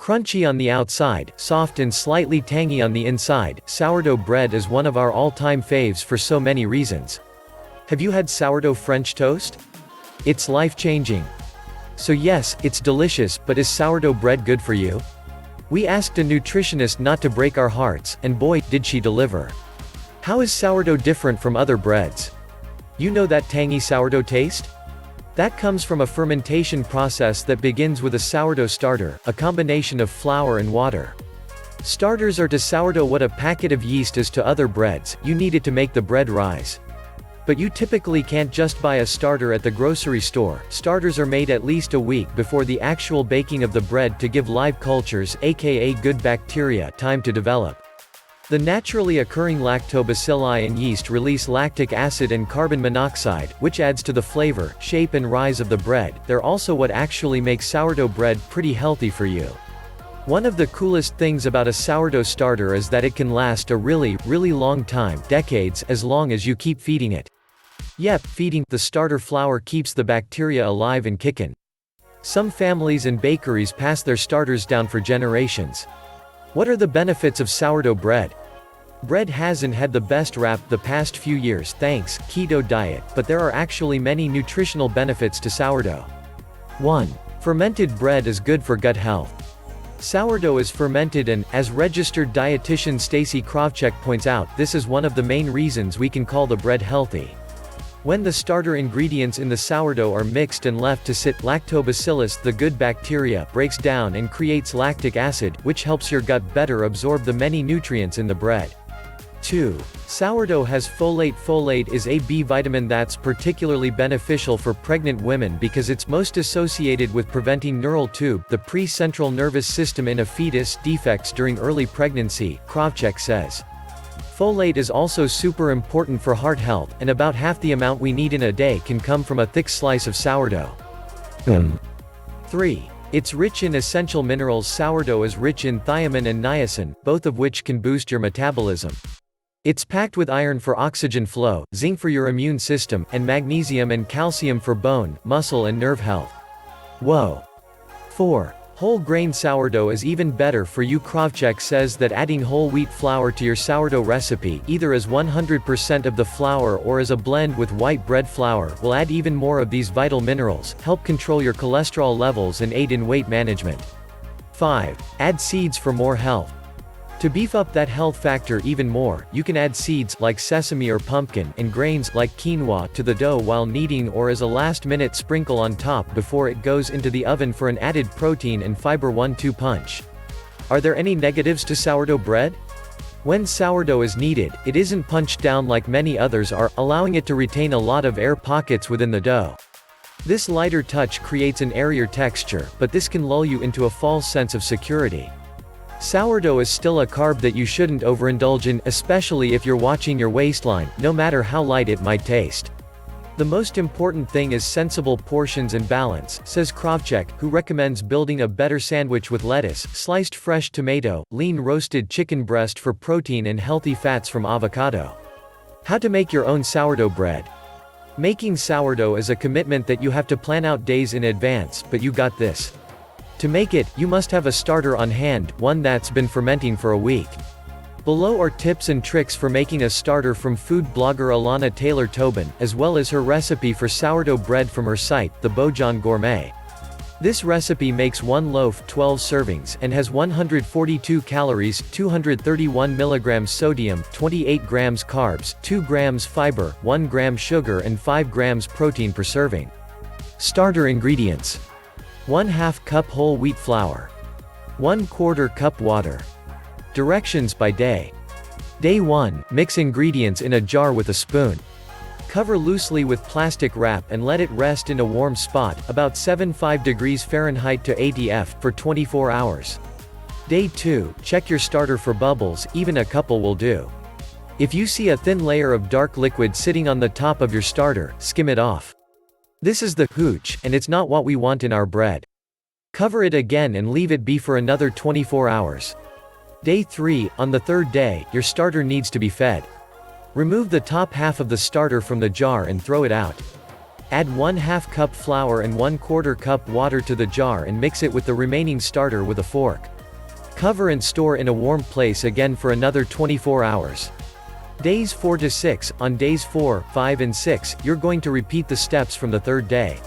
Crunchy on the outside, soft and slightly tangy on the inside, sourdough bread is one of our all-time faves for so many reasons. Have you had sourdough French toast? It's life-changing. So yes, it's delicious, but is sourdough bread good for you? We asked a nutritionist not to break our hearts, and boy, did she deliver. How is sourdough different from other breads? You know that tangy sourdough taste? That comes from a fermentation process that begins with a sourdough starter, a combination of flour and water. Starters are to sourdough what a packet of yeast is to other breads. You need it to make the bread rise. But you typically can't just buy a starter at the grocery store. Starters are made at least a week before the actual baking of the bread to give live cultures, aka good bacteria, time to develop. The naturally occurring lactobacilli and yeast release lactic acid and carbon monoxide, which adds to the flavor, shape and rise of the bread. They're also what actually makes sourdough bread pretty healthy for you. One of the coolest things about a sourdough starter is that it can last a really long time, decades, as long as you keep feeding it. Yep, feeding the starter flour keeps the bacteria alive and kickin'. Some families and bakeries pass their starters down for generations. What are the benefits of sourdough bread? Bread hasn't had the best rap the past few years thanks keto diet, but there are actually many nutritional benefits to sourdough. 1. Fermented bread is good for gut health. Sourdough is fermented and, as registered dietitian Stacey Krawczyk points out, this is one of the main reasons we can call the bread healthy. When the starter ingredients in the sourdough are mixed and left to sit, lactobacillus, the good bacteria, breaks down and creates lactic acid, which helps your gut better absorb the many nutrients in the bread. 2. Sourdough has folate. Folate is a B vitamin that's particularly beneficial for pregnant women because it's most associated with preventing neural tube, the pre-central nervous system in a fetus, defects during early pregnancy, Krawczyk says. Folate is also super important for heart health, and about half the amount we need in a day can come from a thick slice of sourdough. 3. It's rich in essential minerals. Sourdough is rich in thiamine and niacin, both of which can boost your metabolism. It's packed with iron for oxygen flow, zinc for your immune system, and magnesium and calcium for bone, muscle and nerve health. Whoa! 4. Whole grain sourdough is even better for you. Krawczyk says that adding whole wheat flour to your sourdough recipe, either as 100% of the flour or as a blend with white bread flour, will add even more of these vital minerals, help control your cholesterol levels and aid in weight management. 5. Add seeds for more health. To beef up that health factor even more, you can add seeds, like sesame or pumpkin, and grains, like quinoa, to the dough while kneading or as a last-minute sprinkle on top before it goes into the oven for an added protein and fiber 1-2 punch. Are there any negatives to sourdough bread? When sourdough is kneaded, it isn't punched down like many others are, allowing it to retain a lot of air pockets within the dough. This lighter touch creates an airier texture, but this can lull you into a false sense of security. Sourdough is still a carb that you shouldn't overindulge in, especially if you're watching your waistline, no matter how light it might taste. The most important thing is sensible portions and balance, says Krawczyk, who recommends building a better sandwich with lettuce, sliced fresh tomato, lean roasted chicken breast for protein and healthy fats from avocado. How to make your own sourdough bread. Making sourdough is a commitment that you have to plan out days in advance, but you got this. To make it, you must have a starter on hand, one that's been fermenting for a week. Below are tips and tricks for making a starter from food blogger Alana Taylor-Tobin, as well as her recipe for sourdough bread from her site, The Bojan Gourmet. This recipe makes one loaf 12 servings and has 142 calories, 231 mg sodium, 28 grams carbs, 2 grams fiber, 1 gram sugar and 5 grams protein per serving. Starter ingredients: 1/2 cup whole wheat flour. 1/4 cup water. Directions by day. Day 1, mix ingredients in a jar with a spoon. Cover loosely with plastic wrap and let it rest in a warm spot, about 75 degrees Fahrenheit to 80 F, for 24 hours. Day 2, check your starter for bubbles, even a couple will do. If you see a thin layer of dark liquid sitting on the top of your starter, skim it off. This is the hooch, and it's not what we want in our bread. Cover it again and leave it be for another 24 hours. Day 3, on the third day, your starter needs to be fed. Remove the top half of the starter from the jar and throw it out. Add 1/2 cup flour and 1/4 cup water to the jar and mix it with the remaining starter with a fork. Cover and store in a warm place again for another 24 hours. Days 4 to 6, on days 4, 5 and 6, you're going to repeat the steps from the 3rd day.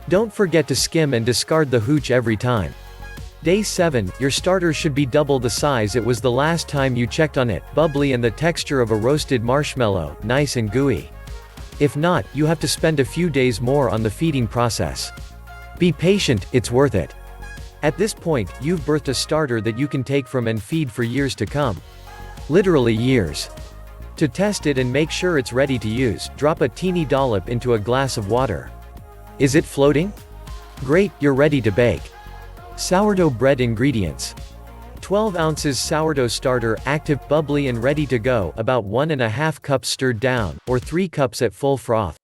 Don't forget to skim and discard the hooch every time. Day 7, your starter should be double the size it was the last time you checked on it, bubbly and the texture of a roasted marshmallow, nice and gooey. If not, you have to spend a few days more on the feeding process. Be patient, it's worth it. At this point, you've birthed a starter that you can take from and feed for years to come. Literally years. To test it and make sure it's ready to use, drop a teeny dollop into a glass of water. Is it floating? Great, you're ready to bake. Sourdough bread ingredients. 12 ounces sourdough starter, active, bubbly and ready to go, about 1/2 cups stirred down, or 3 cups at full froth.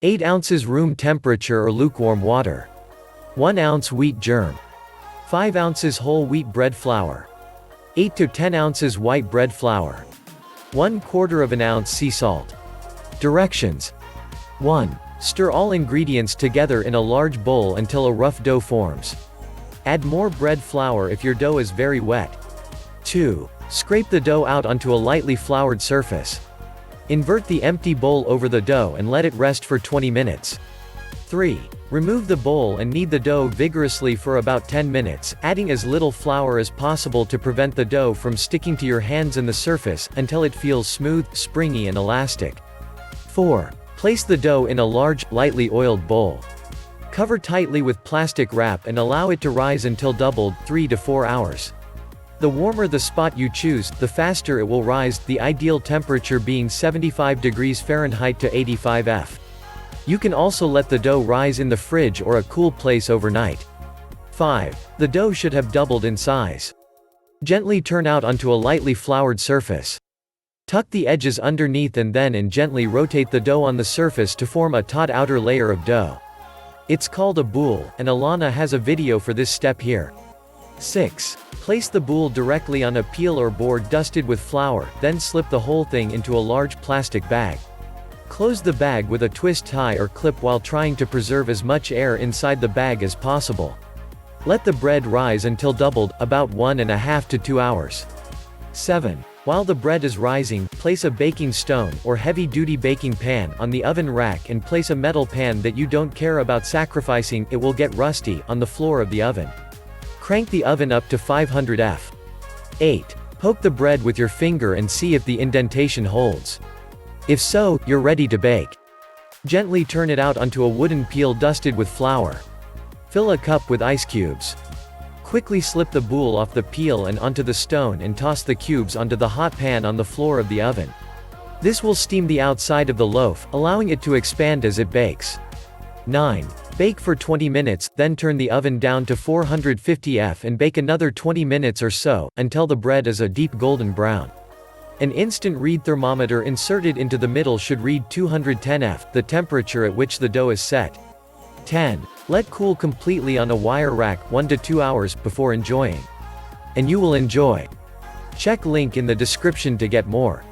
8 ounces room temperature or lukewarm water. 1 ounce wheat germ. 5 ounces whole wheat bread flour. 8 to 10 ounces white bread flour. 1/4 ounce sea salt. Directions. 1. Stir all ingredients together in a large bowl until a rough dough forms. Add more bread flour if your dough is very wet. 2. Scrape the dough out onto a lightly floured surface. Invert the empty bowl over the dough and let it rest for 20 minutes. 3. Remove the bowl and knead the dough vigorously for about 10 minutes, adding as little flour as possible to prevent the dough from sticking to your hands and the surface, until it feels smooth, springy and elastic. 4. Place the dough in a large, lightly oiled bowl. Cover tightly with plastic wrap and allow it to rise until doubled, 3 to 4 hours. The warmer the spot you choose, the faster it will rise, the ideal temperature being 75 degrees Fahrenheit to 85 F. You can also let the dough rise in the fridge or a cool place overnight. 5. The dough should have doubled in size. Gently turn out onto a lightly floured surface. Tuck the edges underneath and gently rotate the dough on the surface to form a taut outer layer of dough. It's called a boule, and Alana has a video for this step here. 6. Place the boule directly on a peel or board dusted with flour, then slip the whole thing into a large plastic bag. Close the bag with a twist tie or clip while trying to preserve as much air inside the bag as possible. Let the bread rise until doubled, about 1.5 to 2 hours. 7. While the bread is rising, place a baking stone, or heavy-duty baking pan, on the oven rack and place a metal pan that you don't care about sacrificing, it will get rusty, on the floor of the oven. Crank the oven up to 500 F. 8. Poke the bread with your finger and see if the indentation holds. If so, you're ready to bake. Gently turn it out onto a wooden peel dusted with flour. Fill a cup with ice cubes. Quickly slip the boule off the peel and onto the stone and toss the cubes onto the hot pan on the floor of the oven. This will steam the outside of the loaf, allowing it to expand as it bakes. 9. Bake for 20 minutes, then turn the oven down to 450 F and bake another 20 minutes or so, until the bread is a deep golden brown. An instant read thermometer inserted into the middle should read 210 F, the temperature at which the dough is set. 10. Let cool completely on a wire rack 1 to 2 hours before enjoying. And you will enjoy. Check link in the description to get more.